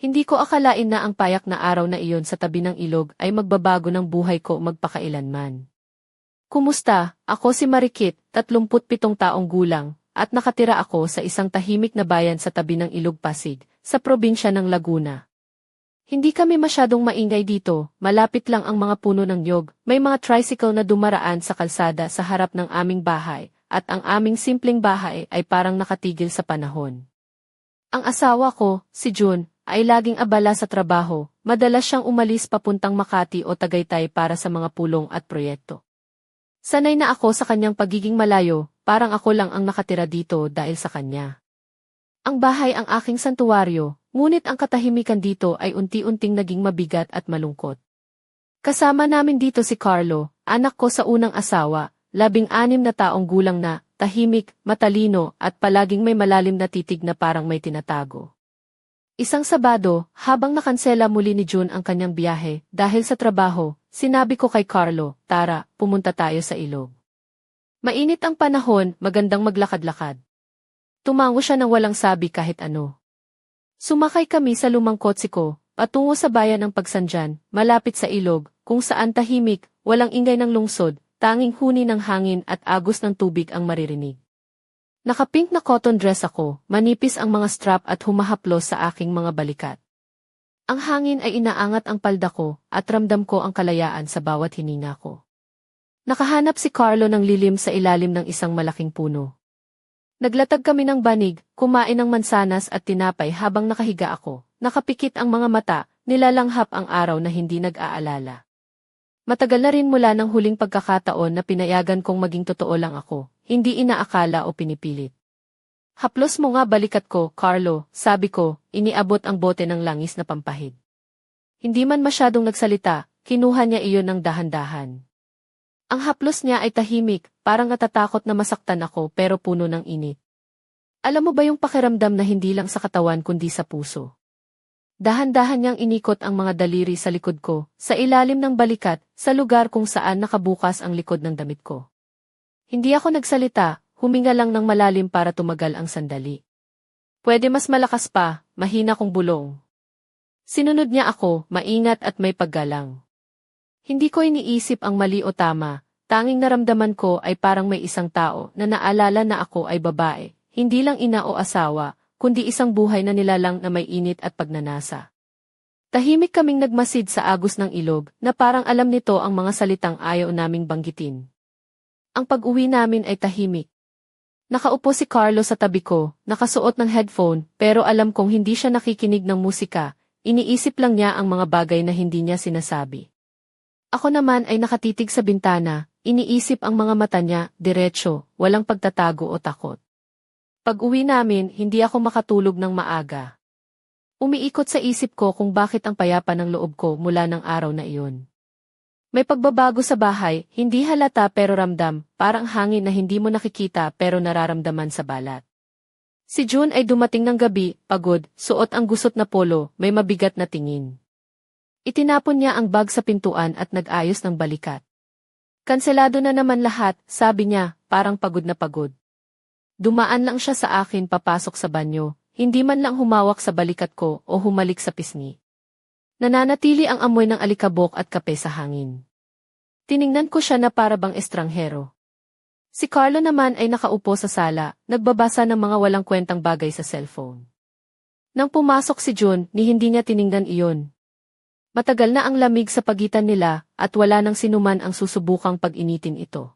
Hindi ko akalain na ang payak na araw na iyon sa tabi ng ilog ay magbabago ng buhay ko magpakailanman. Kumusta? Ako si Marikit, 37 taong gulang, at nakatira ako sa isang tahimik na bayan sa tabi ng Ilog Pasig, sa probinsya ng Laguna. Hindi kami masyadong maingay dito, malapit lang ang mga puno ng niyog, may mga tricycle na dumaraan sa kalsada sa harap ng aming bahay, at ang aming simpleng bahay ay parang nakatigil sa panahon. Ang asawa ko, si June, ay laging abala sa trabaho, madalas siyang umalis papuntang Makati o Tagaytay para sa mga pulong at proyekto. Sanay na ako sa kanyang pagiging malayo, parang ako lang ang nakatira dito dahil sa kanya. Ang bahay ang aking santuwaryo, ngunit ang katahimikan dito ay unti-unting naging mabigat at malungkot. Kasama namin dito si Carlo, anak ko sa unang asawa, 16 na taong gulang na, tahimik, matalino at palaging may malalim na titig na parang may tinatago. Isang Sabado, habang nakansela muli ni June ang kanyang biyahe dahil sa trabaho, sinabi ko kay Carlo, tara, pumunta tayo sa ilog. Mainit ang panahon, magandang maglakad-lakad. Tumango siya nang walang sabi kahit ano. Sumakay kami sa lumang kotse ko, patungo sa bayan ng Pagsanjan, malapit sa ilog, kung saan tahimik, walang ingay ng lungsod, tanging huni ng hangin at agos ng tubig ang maririnig. Nakapink na cotton dress ako, manipis ang mga strap at humahaplos sa aking mga balikat. Ang hangin ay inaangat ang palda ko at ramdam ko ang kalayaan sa bawat hininga ko. Nakahanap si Carlo ng lilim sa ilalim ng isang malaking puno. Naglatag kami ng banig, kumain ng mansanas at tinapay habang nakahiga ako, nakapikit ang mga mata, nilalanghap ang araw na hindi nag-aalala. Matagal na rin mula ng huling pagkakataon na pinayagan kong maging totoo lang ako, hindi inaakala o pinipilit. Haplos mo nga balikat ko, Carlo, sabi ko, iniabot ang bote ng langis na pampahid. Hindi man masyadong nagsalita, kinuha niya iyon ng dahan-dahan. Ang haplos niya ay tahimik, parang natatakot na masaktan ako pero puno ng init. Alam mo ba yung pakiramdam na hindi lang sa katawan kundi sa puso? Dahan-dahan niyang inikot ang mga daliri sa likod ko, sa ilalim ng balikat, sa lugar kung saan nakabukas ang likod ng damit ko. Hindi ako nagsalita, huminga lang ng malalim para tumagal ang sandali. Pwede mas malakas pa, mahina kong bulong. Sinunod niya ako, maingat at may paggalang. Hindi ko iniisip ang mali o tama, tanging naramdaman ko ay parang may isang tao na naalala na ako ay babae, hindi lang ina o asawa, kundi isang buhay na nilalang na may init at pagnanasa. Tahimik kaming nagmasid sa agos ng ilog na parang alam nito ang mga salitang ayaw naming banggitin. Ang pag-uwi namin ay tahimik. Nakaupo si Carlo sa tabi ko, nakasuot ng headphone, pero alam kong hindi siya nakikinig ng musika, iniisip lang niya ang mga bagay na hindi niya sinasabi. Ako naman ay nakatitig sa bintana, iniisip ang mga mata niya, diretso, walang pagtatago o takot. Pag-uwi namin, hindi ako makatulog ng maaga. Umiikot sa isip ko kung bakit ang payapa ng loob ko mula ng araw na iyon. May pagbabago sa bahay, hindi halata pero ramdam, parang hangin na hindi mo nakikita pero nararamdaman sa balat. Si June ay dumating ng gabi, pagod, suot ang gusot na polo, may mabigat na tingin. Itinapon niya ang bag sa pintuan at nag-ayos ng balikat. Kanselado na naman lahat, sabi niya, parang pagod na pagod. Dumaan lang siya sa akin papasok sa banyo, hindi man lang humawak sa balikat ko o humalik sa pisngi. Nananatili ang amoy ng alikabok at kape sa hangin. Tiningnan ko siya na para bang estranghero. Si Carlo naman ay nakaupo sa sala, nagbabasa ng mga walang kwentang bagay sa cellphone. Nang pumasok si June, hindi niya tiningnan iyon. Matagal na ang lamig sa pagitan nila at wala nang sinuman ang susubukang pag-initin ito.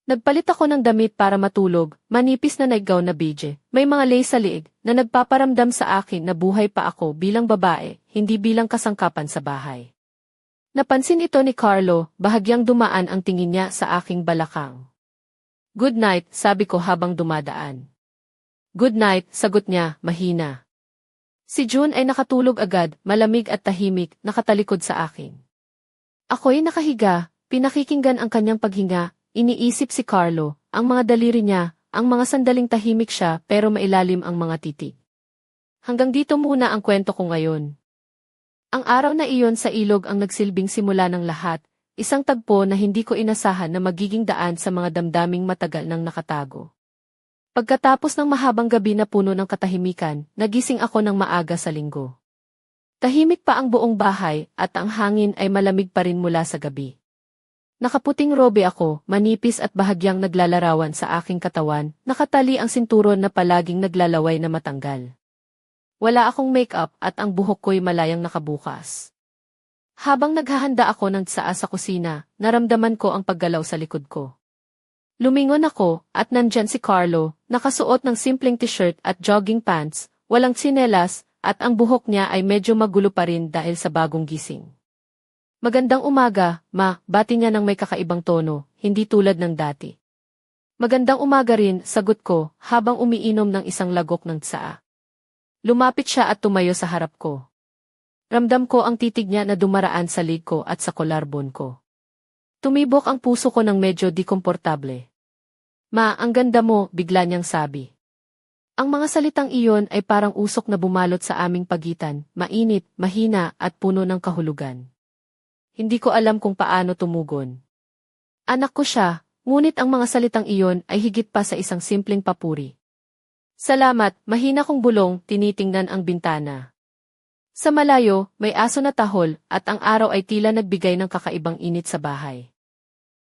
Nagpalit ako ng damit para matulog, manipis na nightgown na beige, may mga lace sa liig na nagpaparamdam sa akin na buhay pa ako bilang babae, hindi bilang kasangkapan sa bahay. Napansin ito ni Carlo, bahagyang dumaan ang tingin niya sa aking balakang. Good night, sabi ko habang dumadaan. Good night, sagot niya, mahina. Si June ay nakatulog agad, malamig at tahimik, nakatalikod sa akin. Ako'y nakahiga, pinakikinggan ang kanyang paghinga. Iniisip si Carlo, ang mga daliri niya, ang mga sandaling tahimik siya pero mailalim ang mga titig. Hanggang dito muna ang kwento ko ngayon. Ang araw na iyon sa ilog ang nagsilbing simula ng lahat, isang tagpo na hindi ko inasahan na magiging daan sa mga damdaming matagal nang nakatago. Pagkatapos ng mahabang gabi na puno ng katahimikan, nagising ako ng maaga sa linggo. Tahimik pa ang buong bahay at ang hangin ay malamig pa rin mula sa gabi. Nakaputing robe ako, manipis at bahagyang naglalarawan sa aking katawan, nakatali ang sinturon na palaging naglalaway na matanggal. Wala akong makeup at ang buhok ko'y malayang nakabukas. Habang naghahanda ako ng tsaa sa kusina, naramdaman ko ang paggalaw sa likod ko. Lumingon ako at nandyan si Carlo, nakasuot ng simpleng t-shirt at jogging pants, walang tsinelas, at ang buhok niya ay medyo magulo pa rin dahil sa bagong gising. Magandang umaga, ma, bati niya ng may kakaibang tono, hindi tulad ng dati. Magandang umaga rin, sagot ko, habang umiinom ng isang lagok ng tsaa. Lumapit siya at tumayo sa harap ko. Ramdam ko ang titig niya na dumaraan sa lig ko at sa kolarbon ko. Tumibok ang puso ko ng medyo dikomportable. Ma, ang ganda mo, bigla niyang sabi. Ang mga salitang iyon ay parang usok na bumalot sa aming pagitan, mainit, mahina at puno ng kahulugan. Hindi ko alam kung paano tumugon. Anak ko siya, ngunit ang mga salitang iyon ay higit pa sa isang simpleng papuri. Salamat, mahina kong bulong, tinitingnan ang bintana. Sa malayo, may aso na tahol at ang araw ay tila nagbigay ng kakaibang init sa bahay.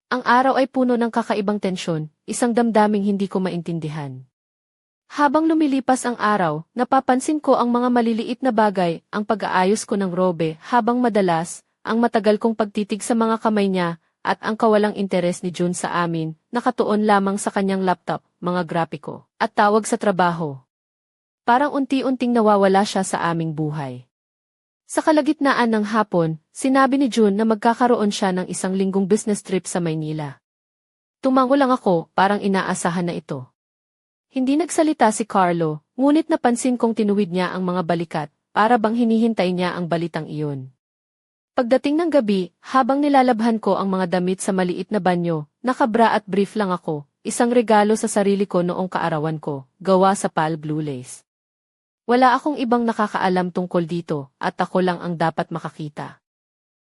Ang araw ay puno ng kakaibang tensyon, isang damdaming hindi ko maintindihan. Habang lumilipas ang araw, napapansin ko ang mga maliliit na bagay, ang pag-aayos ko ng robe habang madalas, ang matagal kong pagtitig sa mga kamay niya, at ang kawalang interes ni June sa amin, nakatuon lamang sa kanyang laptop, mga grapiko, at tawag sa trabaho. Parang unti-unting nawawala siya sa aming buhay. Sa kalagitnaan ng hapon, sinabi ni June na magkakaroon siya ng isang linggong business trip sa Maynila. Tumango lang ako, parang inaasahan na ito. Hindi nagsalita si Carlo, ngunit napansin kong tinuwid niya ang mga balikat, para bang hinihintay niya ang balitang iyon. Pagdating ng gabi, habang nilalabhan ko ang mga damit sa maliit na banyo, nakabra at brief lang ako, isang regalo sa sarili ko noong kaarawan ko, gawa sa pale blue lace. Wala akong ibang nakakaalam tungkol dito, at ako lang ang dapat makakita.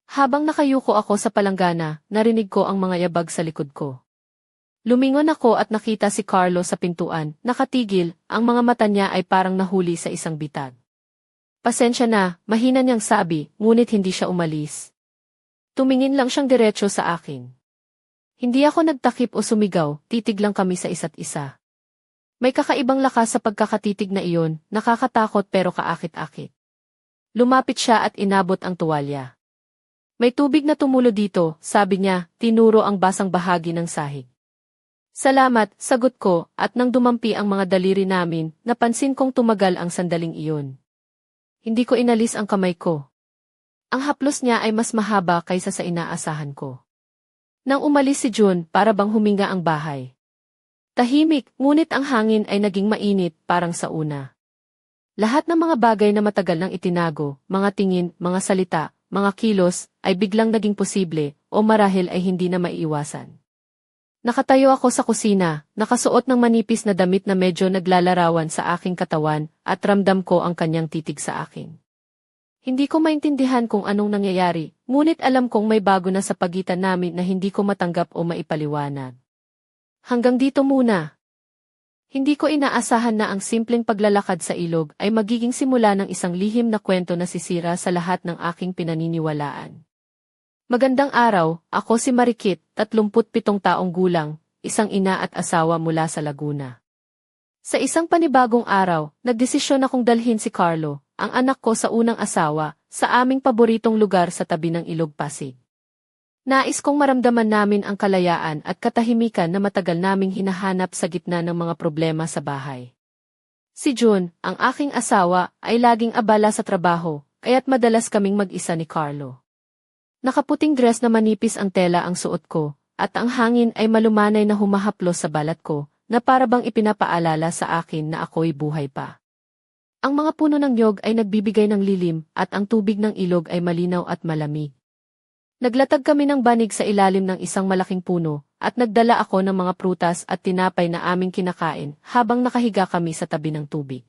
Habang nakayuko ako sa palanggana, narinig ko ang mga yabag sa likod ko. Lumingon ako at nakita si Carlo sa pintuan, nakatigil, ang mga mata niya ay parang nahuli sa isang bitag. Pasensya na, mahina niyang sabi, ngunit hindi siya umalis. Tumingin lang siyang diretso sa akin. Hindi ako nagtakip o sumigaw, titig lang kami sa isa't isa. May kakaibang lakas sa pagkakatitig na iyon, nakakatakot pero kaakit-akit. Lumapit siya at inabot ang tuwalya. May tubig na tumulo dito, sabi niya, tinuro ang basang bahagi ng sahig. Salamat, sagot ko, at nang dumampi ang mga daliri namin, napansin kong tumagal ang sandaling iyon. Hindi ko inalis ang kamay ko. Ang haplos niya ay mas mahaba kaysa sa inaasahan ko. Nang umalis si June, para bang huminga ang bahay. Tahimik, ngunit ang hangin ay naging mainit, parang sa una. Lahat ng mga bagay na matagal nang itinago, mga tingin, mga salita, mga kilos, ay biglang naging posible, o marahil ay hindi na maiiwasan. Nakatayo ako sa kusina, nakasuot ng manipis na damit na medyo naglalarawan sa aking katawan, at ramdam ko ang kanyang titig sa akin. Hindi ko maintindihan kung anong nangyayari, ngunit alam kong may bago na sa pagitan namin na hindi ko matanggap o maipaliwanag. Hanggang dito muna. Hindi ko inaasahan na ang simpleng paglalakad sa ilog ay magiging simula ng isang lihim na kwento na sisira sa lahat ng aking pinaniniwalaan. Magandang araw, ako si Marikit, 37 taong gulang, isang ina at asawa mula sa Laguna. Sa isang panibagong araw, nagdesisyon akong dalhin si Carlo, ang anak ko sa unang asawa, sa aming paboritong lugar sa tabi ng Ilog Pasig. Nais kong maramdaman namin ang kalayaan at katahimikan na matagal naming hinahanap sa gitna ng mga problema sa bahay. Si June, ang aking asawa, ay laging abala sa trabaho, kaya't madalas kaming mag-isa ni Carlo. Nakaputing dress na manipis ang tela ang suot ko, at ang hangin ay malumanay na humahaplos sa balat ko, na para bang ipinapaalala sa akin na ako'y buhay pa. Ang mga puno ng niyog ay nagbibigay ng lilim, at ang tubig ng ilog ay malinaw at malamig. Naglatag kami ng banig sa ilalim ng isang malaking puno, at nagdala ako ng mga prutas at tinapay na aming kinakain habang nakahiga kami sa tabi ng tubig.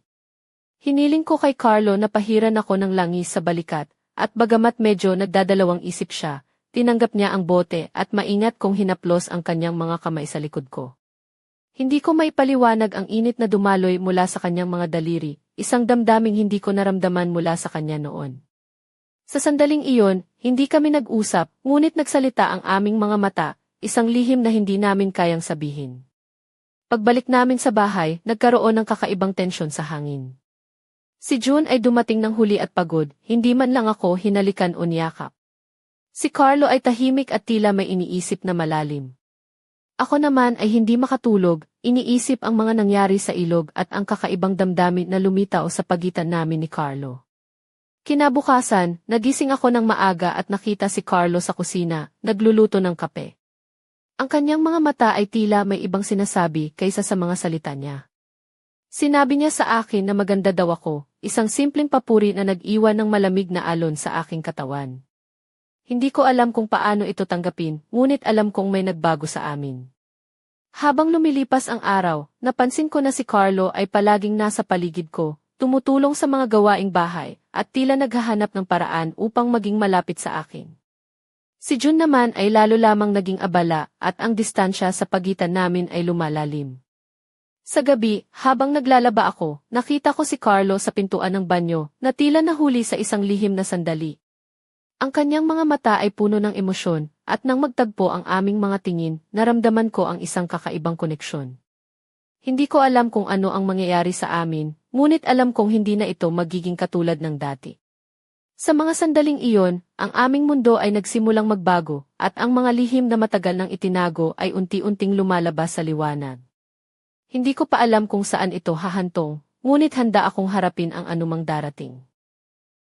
Hiniling ko kay Carlo na pahiran ako ng langis sa balikat, at bagamat medyo nagdadalawang isip siya, tinanggap niya ang bote at maingat kong hinaplos ang kanyang mga kamay sa likod ko. Hindi ko maipaliwanag ang init na dumaloy mula sa kanyang mga daliri, isang damdaming hindi ko naramdaman mula sa kanya noon. Sa sandaling iyon, hindi kami nag-usap, ngunit nagsalita ang aming mga mata, isang lihim na hindi namin kayang sabihin. Pagbalik namin sa bahay, nagkaroon ng kakaibang tensyon sa hangin. Si June ay dumating ng huli at pagod, hindi man lang ako hinalikan o niyakap. Si Carlo ay tahimik at tila may iniisip na malalim. Ako naman ay hindi makatulog, iniisip ang mga nangyari sa ilog at ang kakaibang damdamin na lumitaw sa pagitan namin ni Carlo. Kinabukasan, nagising ako ng maaga at nakita si Carlo sa kusina, nagluluto ng kape. Ang kanyang mga mata ay tila may ibang sinasabi kaysa sa mga salita niya. Sinabi niya sa akin na maganda daw ako, isang simpleng papuri na nag-iwan ng malamig na alon sa aking katawan. Hindi ko alam kung paano ito tanggapin, ngunit alam kong may nagbago sa amin. Habang lumilipas ang araw, napansin ko na si Carlo ay palaging nasa paligid ko, tumutulong sa mga gawaing bahay, at tila naghahanap ng paraan upang maging malapit sa akin. Si June naman ay lalo lamang naging abala at ang distansya sa pagitan namin ay lumalalim. Sa gabi, habang naglalaba ako, nakita ko si Carlo sa pintuan ng banyo na tila nahuli sa isang lihim na sandali. Ang kanyang mga mata ay puno ng emosyon at nang magtagpo ang aming mga tingin, naramdaman ko ang isang kakaibang koneksyon. Hindi ko alam kung ano ang mangyayari sa amin, ngunit alam kong hindi na ito magiging katulad ng dati. Sa mga sandaling iyon, ang aming mundo ay nagsimulang magbago, at ang mga lihim na matagal nang itinago ay unti-unting lumalabas sa liwanag. Hindi ko pa alam kung saan ito hahantong, ngunit handa akong harapin ang anumang darating.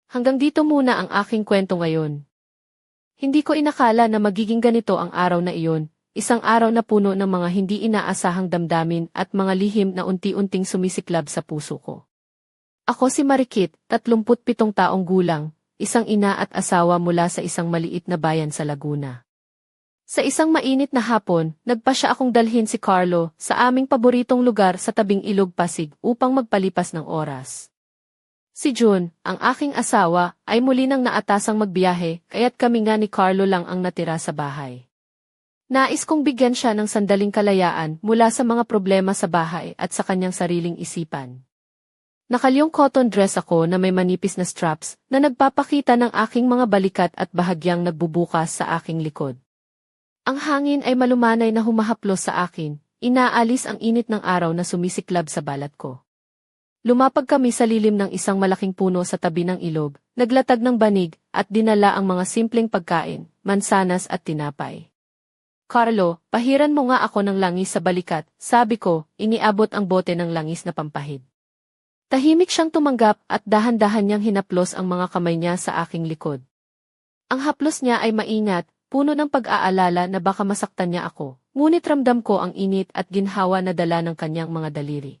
Hanggang dito muna ang aking kwento ngayon. Hindi ko inakala na magiging ganito ang araw na iyon, isang araw na puno ng mga hindi inaasahang damdamin at mga lihim na unti-unting sumisiklab sa puso ko. Ako si Marikit, 37 taong gulang, isang ina at asawa mula sa isang maliit na bayan sa Laguna. Sa isang mainit na hapon, nagpasya akong dalhin si Carlo sa aming paboritong lugar sa tabing ilog Pasig upang magpalipas ng oras. Si June, ang aking asawa, ay muli nang naatasang magbiyahe, kaya't kami nga ni Carlo lang ang natira sa bahay. Nais kong bigyan siya ng sandaling kalayaan mula sa mga problema sa bahay at sa kanyang sariling isipan. Nakalyong cotton dress ako na may manipis na straps na nagpapakita ng aking mga balikat at bahagyang nagbubukas sa aking likod. Ang hangin ay malumanay na humahaplos sa akin, inaalis ang init ng araw na sumisiklab sa balat ko. Lumapag kami sa lilim ng isang malaking puno sa tabi ng ilog, naglatag ng banig at dinala ang mga simpleng pagkain, mansanas at tinapay. Carlo, pahiran mo nga ako ng langis sa balikat, sabi ko, iniabot ang bote ng langis na pampahid. Tahimik siyang tumanggap at dahan-dahan niyang hinaplos ang mga kamay niya sa aking likod. Ang haplos niya ay maingat, puno ng pag-aalala na baka masaktan niya ako, ngunit ramdam ko ang init at ginhawa na dala ng kanyang mga daliri.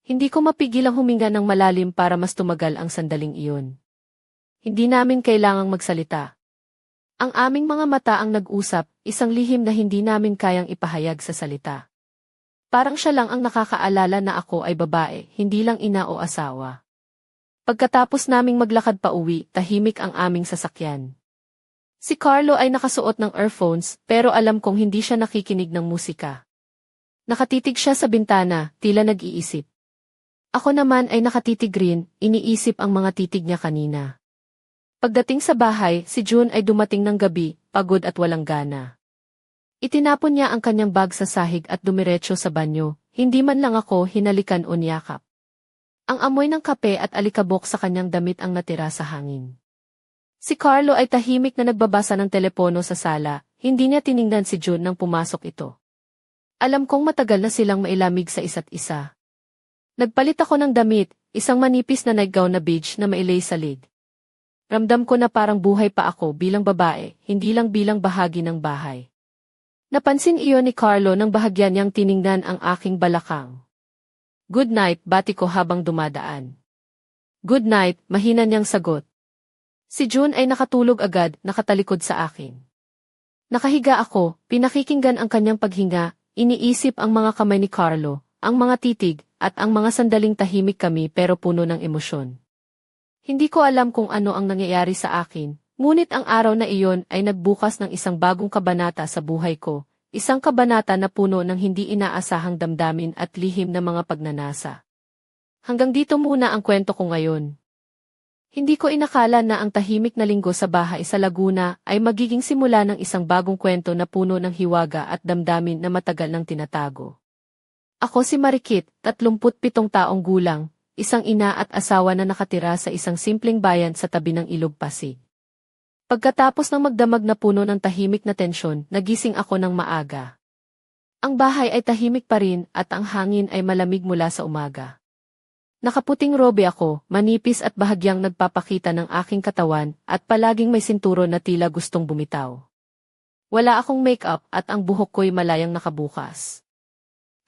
Hindi ko mapigilang huminga ng malalim para mas tumagal ang sandaling iyon. Hindi namin kailangang magsalita. Ang aming mga mata ang nag-usap, isang lihim na hindi namin kayang ipahayag sa salita. Parang siya lang ang nakakaalala na ako ay babae, hindi lang ina o asawa. Pagkatapos naming maglakad pa uwi, tahimik ang aming sasakyan. Si Carlo ay nakasuot ng earphones, pero alam kong hindi siya nakikinig ng musika. Nakatitig siya sa bintana, tila nag-iisip. Ako naman ay nakatitig rin, iniisip ang mga titig niya kanina. Pagdating sa bahay, si June ay dumating ng gabi, pagod at walang gana. Itinapon niya ang kanyang bag sa sahig at dumiretso sa banyo, hindi man lang ako hinalikan o niyakap. Ang amoy ng kape at alikabok sa kanyang damit ang natira sa hangin. Si Carlo ay tahimik na nagbabasa ng telepono sa sala, hindi niya tiningnan si June nang pumasok ito. Alam kong matagal na silang mailamig sa isa't isa. Nagpalit ako ng damit, isang manipis na nightgown na beige na mailay sa lid. Ramdam ko na parang buhay pa ako bilang babae, hindi lang bilang bahagi ng bahay. Napansin iyon ni Carlo nang bahagyan niyang tiningnan ang aking balakang. Good night, bati ko habang dumadaan. Good night, mahina niyang sagot. Si June ay nakatulog agad, nakatalikod sa akin. Nakahiga ako, pinakikinggan ang kanyang paghinga, iniisip ang mga kamay ni Carlo, ang mga titig, at ang mga sandaling tahimik kami pero puno ng emosyon. Hindi ko alam kung ano ang nangyayari sa akin, ngunit ang araw na iyon ay nagbukas ng isang bagong kabanata sa buhay ko, isang kabanata na puno ng hindi inaasahang damdamin at lihim na mga pagnanasa. Hanggang dito muna ang kwento ko ngayon. Hindi ko inakala na ang tahimik na linggo sa bahay sa Laguna ay magiging simula ng isang bagong kwento na puno ng hiwaga at damdamin na matagal nang tinatago. Ako si Marikit, 37 taong gulang, isang ina at asawa na nakatira sa isang simpleng bayan sa tabi ng Ilog Pasig. Pagkatapos ng magdamag na puno ng tahimik na tensyon, nagising ako ng maaga. Ang bahay ay tahimik pa rin at ang hangin ay malamig mula sa umaga. Nakaputing robe ako, manipis at bahagyang nagpapakita ng aking katawan at palaging may sinturo na tila gustong bumitaw. Wala akong make-up at ang buhok ko'y malayang nakabukas.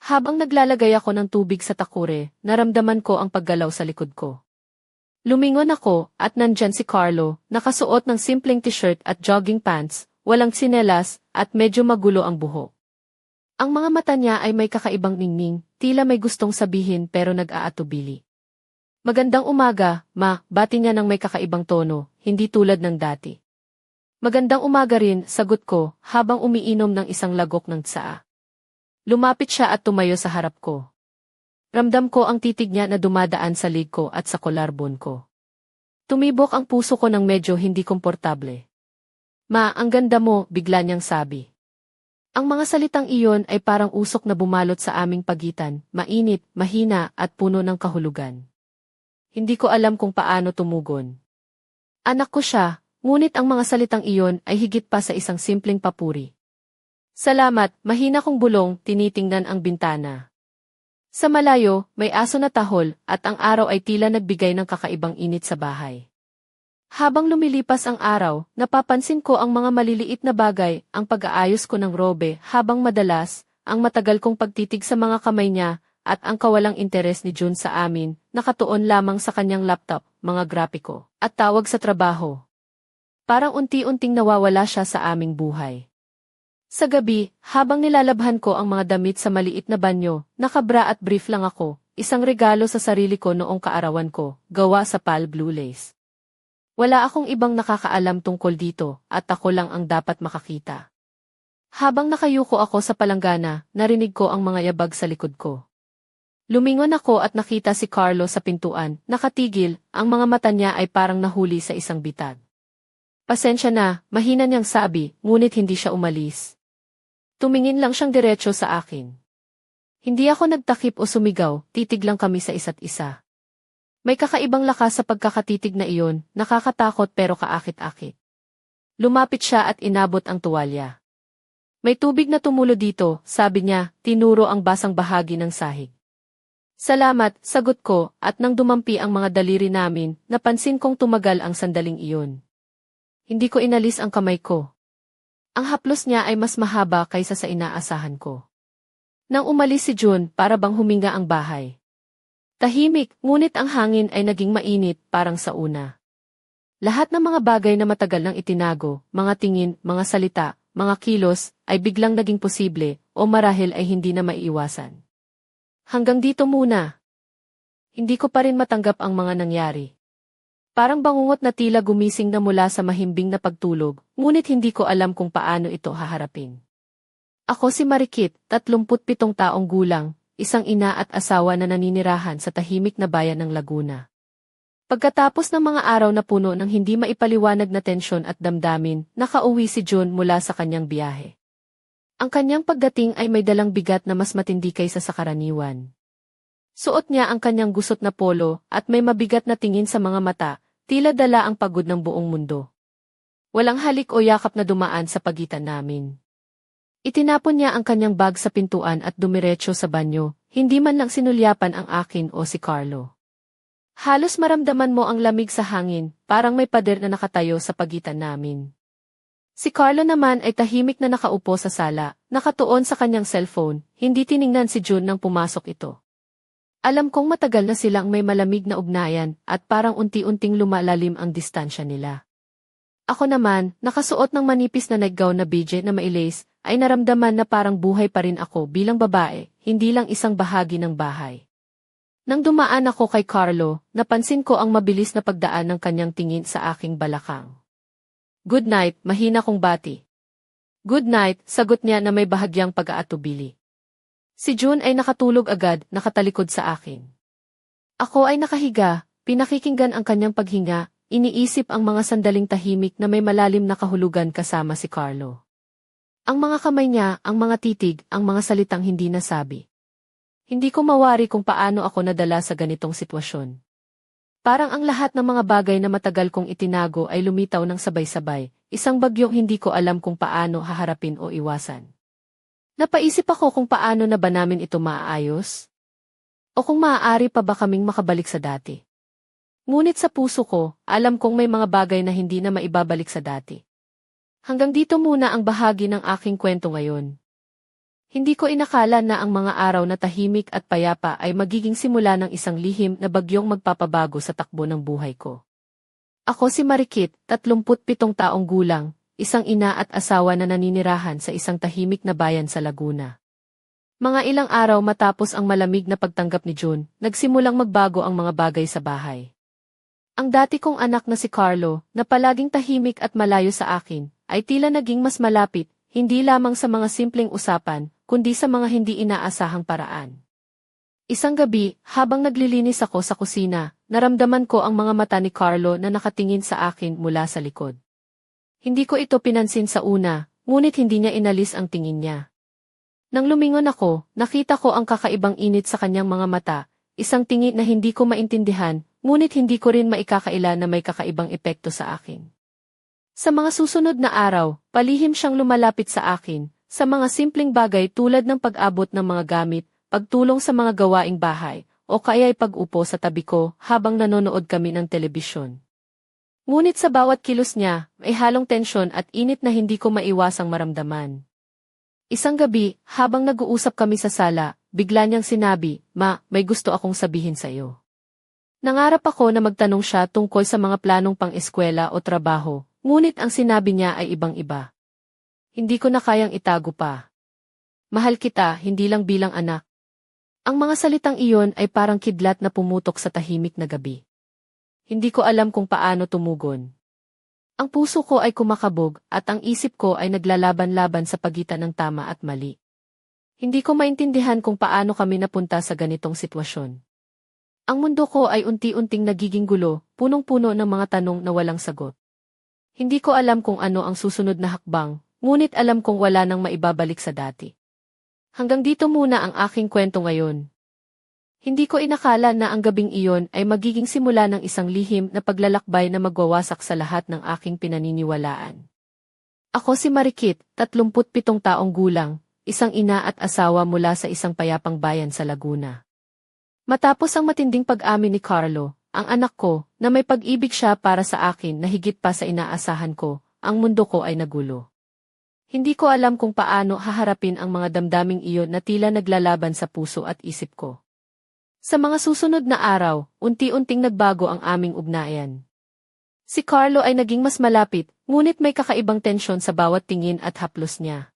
Habang naglalagay ako ng tubig sa takure, naramdaman ko ang paggalaw sa likod ko. Lumingon ako at nandyan si Carlo, nakasuot ng simpleng t-shirt at jogging pants, walang tsinelas at medyo magulo ang buhok. Ang mga mata niya ay may kakaibang ningning, tila may gustong sabihin pero nag-aatubili. Magandang umaga, ma, bati niya ng may kakaibang tono, hindi tulad ng dati. Magandang umaga rin, sagot ko, habang umiinom ng isang lagok ng tsaa. Lumapit siya at tumayo sa harap ko. Ramdam ko ang titig niya na dumadaan sa lig ko at sa kolarbon ko. Tumibok ang puso ko ng medyo hindi komportable. Ma, ang ganda mo, bigla niyang sabi. Ang mga salitang iyon ay parang usok na bumalot sa aming pagitan, mainit, mahina at puno ng kahulugan. Hindi ko alam kung paano tumugon. Anak ko siya, ngunit ang mga salitang iyon ay higit pa sa isang simpleng papuri. Salamat, mahina kong bulong, tinitingnan ang bintana. Sa malayo, may aso na tahol at ang araw ay tila nagbigay ng kakaibang init sa bahay. Habang lumilipas ang araw, napapansin ko ang mga maliliit na bagay, ang pag-aayos ko ng robe habang madalas, ang matagal kong pagtitig sa mga kamay niya, at ang kawalang interes ni June sa amin, nakatuon lamang sa kanyang laptop, mga grapiko, at tawag sa trabaho. Parang unti-unting nawawala siya sa aming buhay. Sa gabi, habang nilalabhan ko ang mga damit sa maliit na banyo, nakabra at brief lang ako, isang regalo sa sarili ko noong kaarawan ko, gawa sa pale blue lace. Wala akong ibang nakakaalam tungkol dito, at ako lang ang dapat makakita. Habang nakayuko ako sa palanggana, narinig ko ang mga yabag sa likod ko. Lumingon ako at nakita si Carlo sa pintuan, nakatigil, ang mga mata niya ay parang nahuli sa isang bitag. Pasensya na, mahina niyang sabi, ngunit hindi siya umalis. Tumingin lang siyang diretso sa akin. Hindi ako nagtakip o sumigaw, titig lang kami sa isa't isa. May kakaibang lakas sa pagkakatitig na iyon, nakakatakot pero kaakit-akit. Lumapit siya at inabot ang tuwalya. May tubig na tumulo dito, sabi niya, tinuro ang basang bahagi ng sahig. Salamat, sagot ko, at nang dumampi ang mga daliri namin, napansin kong tumagal ang sandaling iyon. Hindi ko inalis ang kamay ko. Ang haplos niya ay mas mahaba kaysa sa inaasahan ko. Nang umalis si June, para bang huminga ang bahay. Tahimik, ngunit ang hangin ay naging mainit, parang sa una. Lahat ng mga bagay na matagal nang itinago, mga tingin, mga salita, mga kilos, ay biglang naging posible, o marahil ay hindi na maiiwasan. Hanggang dito muna. Hindi ko pa rin matanggap ang mga nangyari. Parang bangungot na tila gumising na mula sa mahimbing na pagtulog, ngunit hindi ko alam kung paano ito haharapin. Ako si Marikit, 37 taong gulang, isang ina at asawa na naninirahan sa tahimik na bayan ng Laguna. Pagkatapos ng mga araw na puno ng hindi maipaliwanag na tensyon at damdamin, nakauwi si June mula sa kanyang biyahe. Ang kanyang pagdating ay may dalang bigat na mas matindi kaysa sa karaniwan. Suot niya ang kanyang gusot na polo at may mabigat na tingin sa mga mata, tila dala ang pagod ng buong mundo. Walang halik o yakap na dumaan sa pagitan namin. Itinapon niya ang kanyang bag sa pintuan at dumiretso sa banyo, hindi man lang sinulyapan ang akin o si Carlo. Halos maramdaman mo ang lamig sa hangin, parang may pader na nakatayo sa pagitan namin. Si Carlo naman ay tahimik na nakaupo sa sala, nakatuon sa kanyang cellphone, hindi tiningnan si June nang pumasok ito. Alam kong matagal na silang may malamig na ugnayan at parang unti-unting lumalalim ang distansya nila. Ako naman, nakasuot ng manipis na niggown na bidye na mailace, ay naramdaman na parang buhay pa rin ako bilang babae, hindi lang isang bahagi ng bahay. Nang dumaan ako kay Carlo, napansin ko ang mabilis na pagdaan ng kanyang tingin sa aking balakang. Good night, mahina kong bati. Good night, sagot niya na may bahagyang pag-aatubili. Si June ay nakatulog agad, nakatalikod sa akin. Ako ay nakahiga, pinakikinggan ang kanyang paghinga, iniisip ang mga sandaling tahimik na may malalim na kahulugan kasama si Carlo. Ang mga kamay niya, ang mga titig, ang mga salitang hindi nasabi. Hindi ko mawari kung paano ako nadala sa ganitong sitwasyon. Parang ang lahat ng mga bagay na matagal kong itinago ay lumitaw ng sabay-sabay, isang bagyong hindi ko alam kung paano haharapin o iwasan. Napaisip ako kung paano na ba namin ito maaayos? O kung maaari pa ba kaming makabalik sa dati? Ngunit sa puso ko, alam kong may mga bagay na hindi na maibabalik sa dati. Hanggang dito muna ang bahagi ng aking kwento ngayon. Hindi ko inakala na ang mga araw na tahimik at payapa ay magiging simula ng isang lihim na bagyong magpapabago sa takbo ng buhay ko. Ako si Marikit, 37 taong gulang, isang ina at asawa na naninirahan sa isang tahimik na bayan sa Laguna. Mga ilang araw matapos ang malamig na pagtanggap ni June, nagsimulang magbago ang mga bagay sa bahay. Ang dati kong anak na si Carlo, na palaging tahimik at malayo sa akin, ay tila naging mas malapit, hindi lamang sa mga simpleng usapan, kundi sa mga hindi inaasahang paraan. Isang gabi, habang naglilinis ako sa kusina, naramdaman ko ang mga mata ni Carlo na nakatingin sa akin mula sa likod. Hindi ko ito pinansin sa una, ngunit hindi niya inalis ang tingin niya. Nang lumingon ako, nakita ko ang kakaibang init sa kanyang mga mata, isang tingin na hindi ko maintindihan, ngunit hindi ko rin maikakaila na may kakaibang epekto sa akin. Sa mga susunod na araw, palihim siyang lumalapit sa akin, sa mga simpleng bagay tulad ng pag-abot ng mga gamit, pagtulong sa mga gawaing bahay, o kaya'y pag-upo sa tabi ko habang nanonood kami ng telebisyon. Ngunit sa bawat kilos niya, may halong tensyon at init na hindi ko maiwasang maramdaman. Isang gabi, habang nag-uusap kami sa sala, bigla niyang sinabi, "Ma, may gusto akong sabihin sa iyo." Nangarap ako na magtanong siya tungkol sa mga planong pang-eskwela o trabaho. Ngunit ang sinabi niya ay ibang-iba. Hindi ko na kayang itago pa. Mahal kita, hindi lang bilang anak. Ang mga salitang iyon ay parang kidlat na pumutok sa tahimik na gabi. Hindi ko alam kung paano tumugon. Ang puso ko ay kumakabog at ang isip ko ay naglalaban-laban sa pagitan ng tama at mali. Hindi ko maintindihan kung paano kami napunta sa ganitong sitwasyon. Ang mundo ko ay unti-unting nagiging gulo, punong-puno ng mga tanong na walang sagot. Hindi ko alam kung ano ang susunod na hakbang, ngunit alam kong wala nang maibabalik sa dati. Hanggang dito muna ang aking kwento ngayon. Hindi ko inakala na ang gabing iyon ay magiging simula ng isang lihim na paglalakbay na magwawasak sa lahat ng aking pinaniniwalaan. Ako si Marikit, 37 taong gulang, isang ina at asawa mula sa isang payapang bayan sa Laguna. Matapos ang matinding pag-amin ni Carlo, ang anak ko, na may pag-ibig siya para sa akin na higit pa sa inaasahan ko, ang mundo ko ay nagulo. Hindi ko alam kung paano haharapin ang mga damdaming iyon na tila naglalaban sa puso at isip ko. Sa mga susunod na araw, unti-unting nagbago ang aming ugnayan. Si Carlo ay naging mas malapit, ngunit may kakaibang tensyon sa bawat tingin at haplos niya.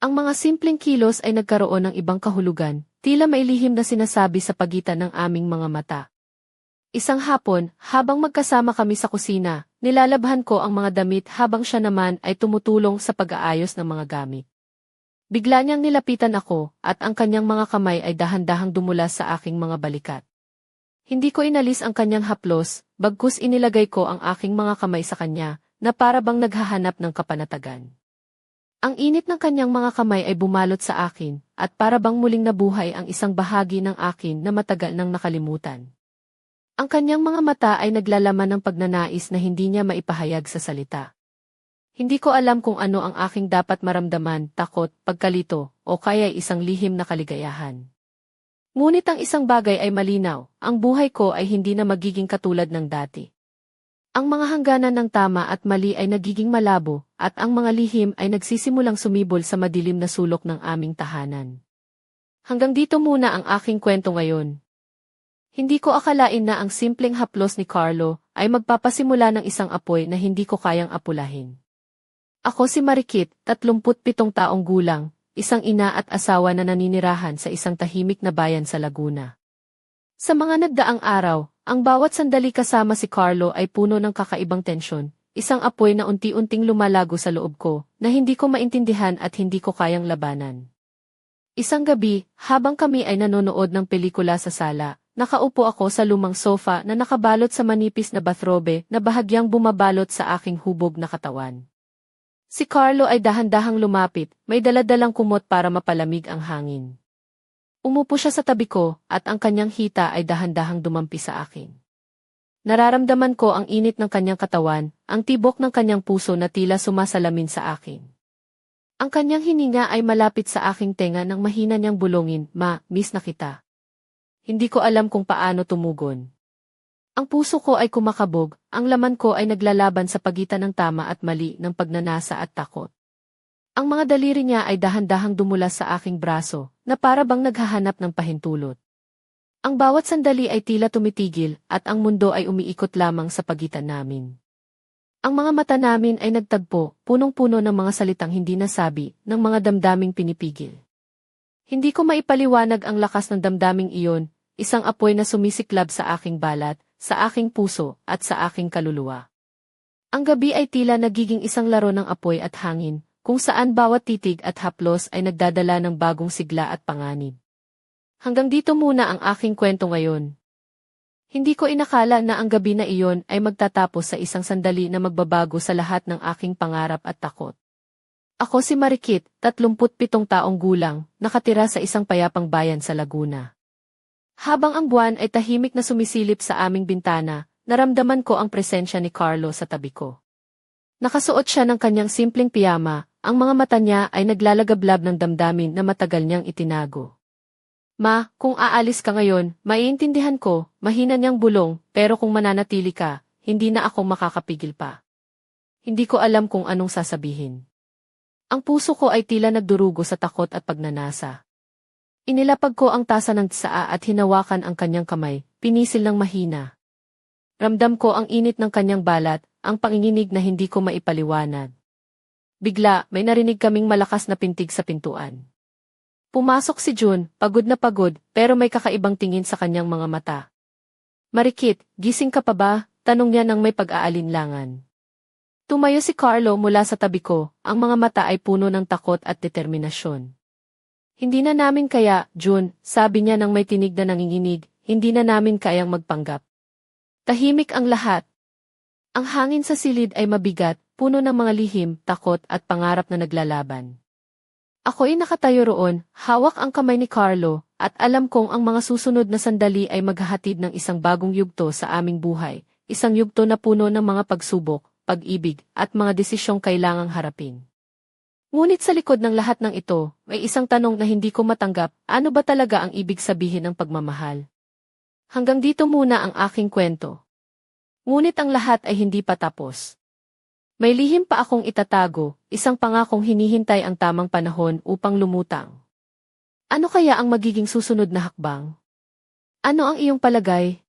Ang mga simpleng kilos ay nagkaroon ng ibang kahulugan, tila may lihim na sinasabi sa pagitan ng aming mga mata. Isang hapon, habang magkasama kami sa kusina, nilalabhan ko ang mga damit habang siya naman ay tumutulong sa pag-aayos ng mga gamit. Bigla niyang nilapitan ako, at ang kanyang mga kamay ay dahan-dahang dumulas sa aking mga balikat. Hindi ko inalis ang kanyang haplos, bagkus inilagay ko ang aking mga kamay sa kanya, na para bang naghahanap ng kapanatagan. Ang init ng kanyang mga kamay ay bumalot sa akin, at para bang muling nabuhay ang isang bahagi ng akin na matagal nang nakalimutan. Ang kanyang mga mata ay naglalaman ng pagnanais na hindi niya maipahayag sa salita. Hindi ko alam kung ano ang aking dapat maramdaman, takot, pagkalito, o kaya isang lihim na kaligayahan. Ngunit ang isang bagay ay malinaw, ang buhay ko ay hindi na magiging katulad ng dati. Ang mga hangganan ng tama at mali ay nagiging malabo, at ang mga lihim ay nagsisimulang sumibol sa madilim na sulok ng aming tahanan. Hanggang dito muna ang aking kwento ngayon. Hindi ko akalain na ang simpleng haplos ni Carlo ay magpapasimula ng isang apoy na hindi ko kayang apulahin. Ako si Marikit, 37 taong gulang, isang ina at asawa na naninirahan sa isang tahimik na bayan sa Laguna. Sa mga nagdaang araw, ang bawat sandali kasama si Carlo ay puno ng kakaibang tensyon, isang apoy na unti-unting lumalago sa loob ko, na hindi ko maintindihan at hindi ko kayang labanan. Isang gabi, habang kami ay nanonood ng pelikula sa sala, nakaupo ako sa lumang sofa na nakabalot sa manipis na bathrobe na bahagyang bumabalot sa aking hubog na katawan. Si Carlo ay dahan-dahang lumapit, may daladalang kumot para mapalamig ang hangin. Umupo siya sa tabi ko at ang kanyang hita ay dahan-dahang dumampi sa akin. Nararamdaman ko ang init ng kanyang katawan, ang tibok ng kanyang puso na tila sumasalamin sa akin. Ang kanyang hininga ay malapit sa aking tenga nang mahina niyang bulongin, miss na kita. Hindi ko alam kung paano tumugon. Ang puso ko ay kumakabog, ang laman ko ay naglalaban sa pagitan ng tama at mali ng pagnanasa at takot. Ang mga daliri niya ay dahan-dahang dumulas sa aking braso, na para bang naghahanap ng pahintulot. Ang bawat sandali ay tila tumitigil at ang mundo ay umiikot lamang sa pagitan namin. Ang mga mata namin ay nagtagpo, punong-puno ng mga salitang hindi nasabi, ng mga damdaming pinipigil. Hindi ko maipaliwanag ang lakas ng damdaming iyon, isang apoy na sumisiklab sa aking balat, sa aking puso, at sa aking kaluluwa. Ang gabi ay tila nagiging isang laro ng apoy at hangin, kung saan bawat titig at haplos ay nagdadala ng bagong sigla at panganib. Hanggang dito muna ang aking kwento ngayon. Hindi ko inakala na ang gabi na iyon ay magtatapos sa isang sandali na magbabago sa lahat ng aking pangarap at takot. Ako si Marikit, 37 taong gulang, nakatira sa isang payapang bayan sa Laguna. Habang ang buwan ay tahimik na sumisilip sa aming bintana, naramdaman ko ang presensya ni Carlo sa tabi ko. Nakasuot siya ng kanyang simpleng piyama, ang mga mata niya ay naglalagablab ng damdamin na matagal niyang itinago. Kung aalis ka ngayon, maiintindihan ko, mahina niyang bulong, pero kung mananatili ka, hindi na ako makakapigil pa. Hindi ko alam kung anong sasabihin. Ang puso ko ay tila nagdurugo sa takot at pagnanasa. Inilapag ko ang tasa ng tsaa at hinawakan ang kanyang kamay, pinisil ng mahina. Ramdam ko ang init ng kanyang balat, ang panginginig na hindi ko maipaliwanag. Bigla, may narinig kaming malakas na pintig sa pintuan. Pumasok si June, pagod na pagod, pero may kakaibang tingin sa kanyang mga mata. Marikit, gising ka pa ba? Tanong niya nang may pag-aalinlangan. Tumayo si Carlo mula sa tabi ko, ang mga mata ay puno ng takot at determinasyon. Hindi na namin kaya, June, sabi niya nang may tinig na nanginginig, hindi na namin kayang magpanggap. Tahimik ang lahat. Ang hangin sa silid ay mabigat, puno ng mga lihim, takot at pangarap na naglalaban. Ako'y nakatayo roon, hawak ang kamay ni Carlo, at alam kong ang mga susunod na sandali ay maghahatid ng isang bagong yugto sa aming buhay, isang yugto na puno ng mga pagsubok, pag-ibig, at mga desisyong kailangang harapin. Ngunit sa likod ng lahat ng ito, may isang tanong na hindi ko matanggap, ano ba talaga ang ibig sabihin ng pagmamahal? Hanggang dito muna ang aking kwento. Ngunit ang lahat ay hindi pa tapos. May lihim pa akong itatago, isang pangakong hinihintay ang tamang panahon upang lumutang. Ano kaya ang magiging susunod na hakbang? Ano ang iyong palagay?